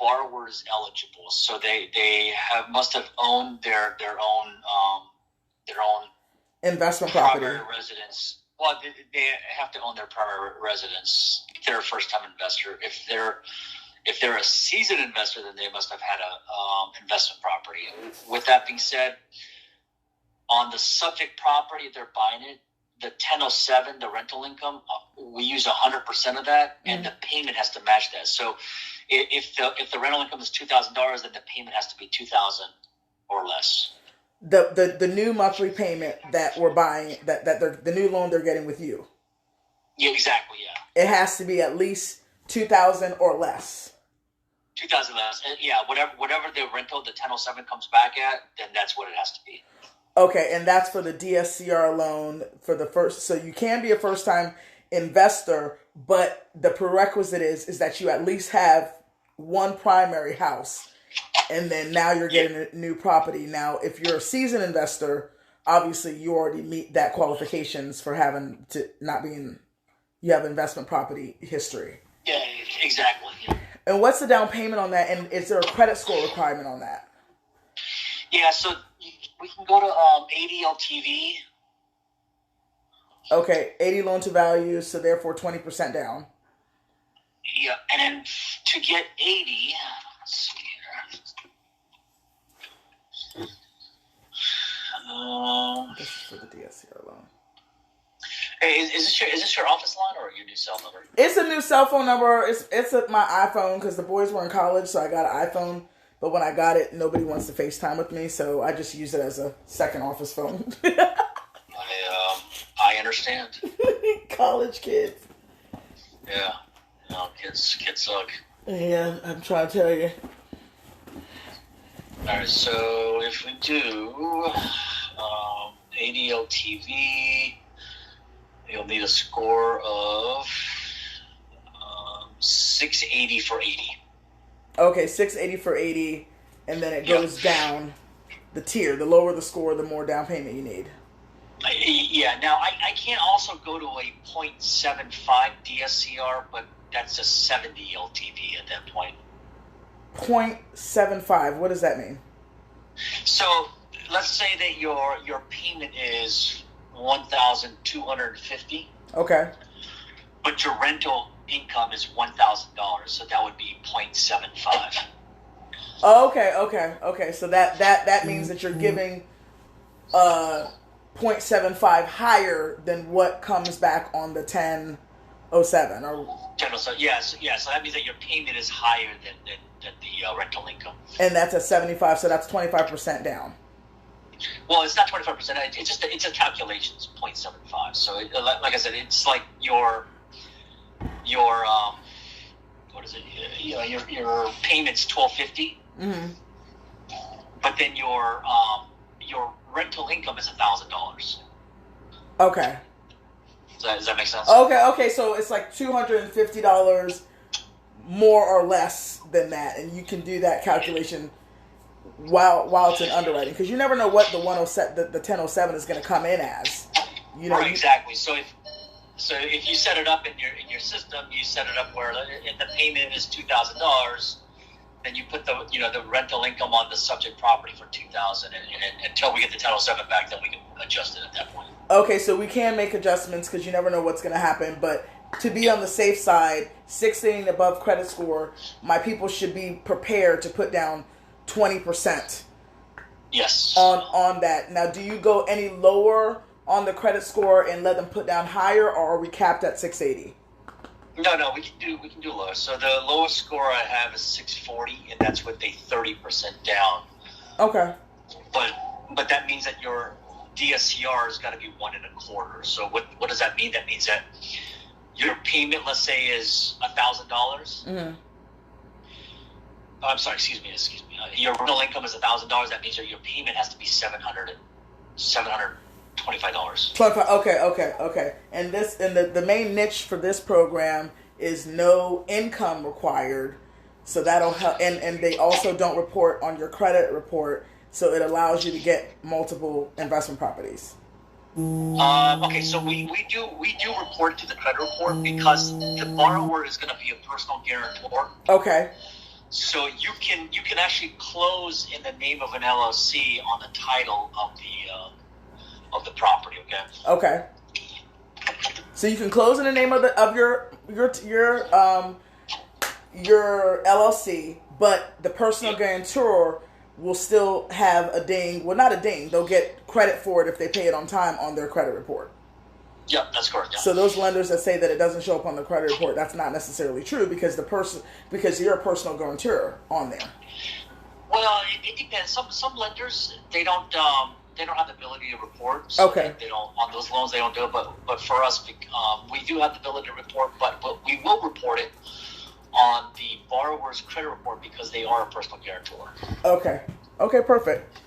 borrower is eligible. So they must have owned their own investment property, primary residence. Well, they have to own their primary residence. If they're a first-time investor. If they're a seasoned investor, then they must have had a investment property. With that being said, on the subject property, if they're buying it, the 1007, the rental income, we use 100% of that, and the payment has to match that. So if the rental income is $2,000, then the payment has to be $2,000 or less. The new monthly payment that we're buying, that the new loan they're getting with you. Yeah, exactly. Yeah. It has to be at least $2,000 or less. 2,000 less. Yeah, whatever the rental, the 1007 comes back at, then that's what it has to be. Okay, and that's for the DSCR loan for the first. So you can be a first-time investor, but the prerequisite is that you at least have one primary house, and then now you're getting a new property. Now, if you're a seasoned investor, obviously you already meet that qualifications for having to not being, you have investment property history. Yeah, exactly. Yeah. And what's the down payment on that? And is there a credit score requirement on that? Yeah, so we can go to 80 LTV. Okay, 80 loan to value, so therefore 20% down. Yeah, and then to get 80, let's see here. This is for the DSCR loan. Hey, is this your office line or your new cell number? It's a new cell phone number. It's my iPhone because the boys were in college, so I got an iPhone. But when I got it, nobody wants to FaceTime with me, so I just use it as a second office phone. I understand. College kids. Yeah. No, kids suck. Yeah, I'm trying to tell you. Alright, so if we do 80 LTV, you'll need a score of 680 for 80. Okay, 680 for 80, and then it goes down the tier. The lower the score, the more down payment you need. Yeah, now I can also go to a 0.75 DSCR, but that's a 70 LTV at that point. 0.75, what does that mean? So let's say that your payment is $1,250. Okay. But your rental income is $1,000, so that would be 0.75. Okay. So that means that you're giving 0.75 higher than what comes back on the 1007 or 1007. Yeah, so that means that your payment is higher than the rental income. And that's at 75, so that's 25% down. Well, it's not 25%. It's a calculation. It's 0.75. So, like I said, it's like your what is it? Your payment's $1,250. Mm-hmm. But then your rental income is $1,000. Okay. Does that make sense? Okay. So it's like $250 more or less than that, and you can do that calculation while it's in underwriting, because you never know what the 1007 is going to come in as. Right, exactly. So if you set it up in your system, you set it up where if the payment is $2,000, then you put the rental income on the subject property for $2,000, and until we get the 1007 back, then we can adjust it at that point. Okay, so we can make adjustments because you never know what's going to happen, but to be on the safe side, 680 above credit score, my people should be prepared to put down 20%. Yes. On that. Now, do you go any lower on the credit score and let them put down higher, or are we capped at 680? No, we can do lower. So the lowest score I have is 640, and that's with a 30% down. Okay. But that means that your DSCR has got to be 1.25. So what does that mean? That means that your payment, let's say, is $1,000. Mm-hmm. I'm sorry. Excuse me. Your rental income is $1,000. That means that your payment has to be $725. Okay. And the main niche for this program is no income required, so that'll help. And they also don't report on your credit report, so it allows you to get multiple investment properties. Okay, so we do report to the credit report because the borrower is going to be a personal guarantor. Okay. So you can actually close in the name of an LLC on the title of the property. Okay. Okay. So you can close in the name of your LLC, but the personal guarantor will still have a ding. Well, not a ding. They'll get credit for it if they pay it on time on their credit report. Yeah, that's correct. Yeah. So those lenders that say that it doesn't show up on the credit report, that's not necessarily true because because you're a personal guarantor on there. Well, it depends. Some lenders they don't have the ability to report. So Okay. They don't on those loans. They don't do it. But for us, we do have the ability to report. But we will report it on the borrower's credit report because they are a personal guarantor. Okay. Okay, perfect.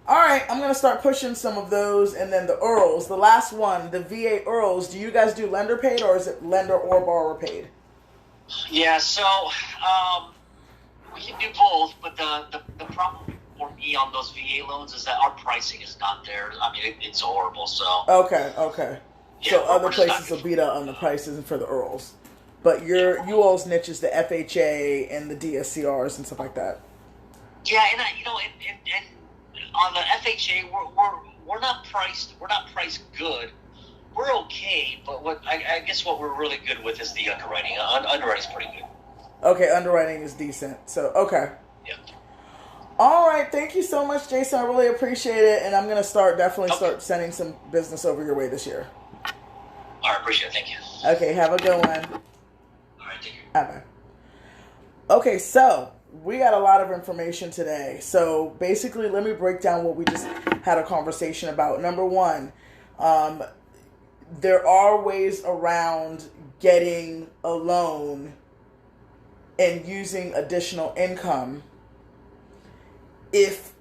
All right, I'm going to start pushing some of those. And then the IRRRLs, the last one, the VA IRRRLs, do you guys do lender paid or is it lender or borrower paid? Yeah, so we can do both. But the problem for me on those VA loans is that our pricing is not there. I mean, it's horrible. So Okay. Yeah, So other places will beat out on the prices for the IRRRLs. But you all's niche is the FHA and the DSCRs and stuff like that. Yeah, and on the FHA, we're not priced good. We're okay, but I guess what we're really good with is the underwriting. Underwriting's pretty good. Okay, underwriting is decent. So okay. Yeah. All right, thank you so much, Jason. I really appreciate it, and I'm gonna start sending some business over your way this year. All right, appreciate it. Thank you. Okay, have a good one. All right, take care. Bye. Okay, so we got a lot of information today. So basically, let me break down what we just had a conversation about. Number one, there are ways around getting a loan and using additional income if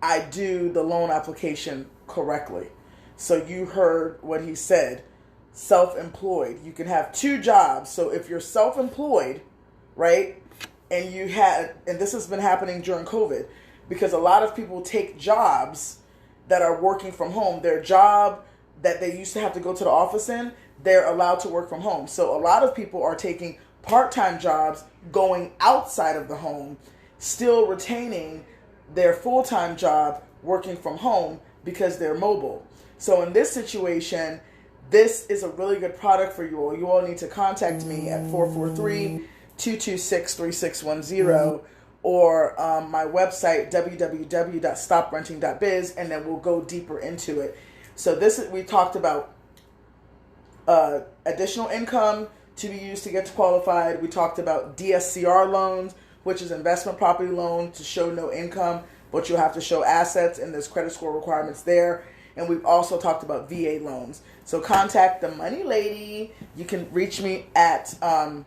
I do the loan application correctly. So you heard what he said. Self-employed. You can have two jobs. So if you're self-employed, right, and this has been happening during COVID, because a lot of people take jobs that are working from home. Their job that they used to have to go to the office in, they're allowed to work from home. So a lot of people are taking part-time jobs, going outside of the home, still retaining their full-time job, working from home because they're mobile. So in this situation, this is a really good product for you all. You all need to contact me at 443-226-3610 or my website, www.stoprenting.biz, and then we'll go deeper into it. So we talked about additional income to be used to get qualified. We talked about DSCR loans, which is investment property loan to show no income, but you'll have to show assets, and there's credit score requirements there. And we've also talked about VA loans. So contact the Money Lady. You can reach me at on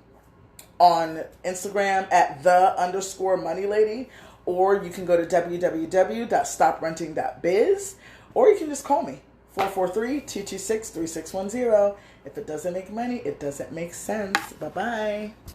Instagram at _moneylady, or you can go to www.stoprenting.biz, or you can just call me 443-226-3610. If it doesn't make money, it doesn't make sense. Bye-bye.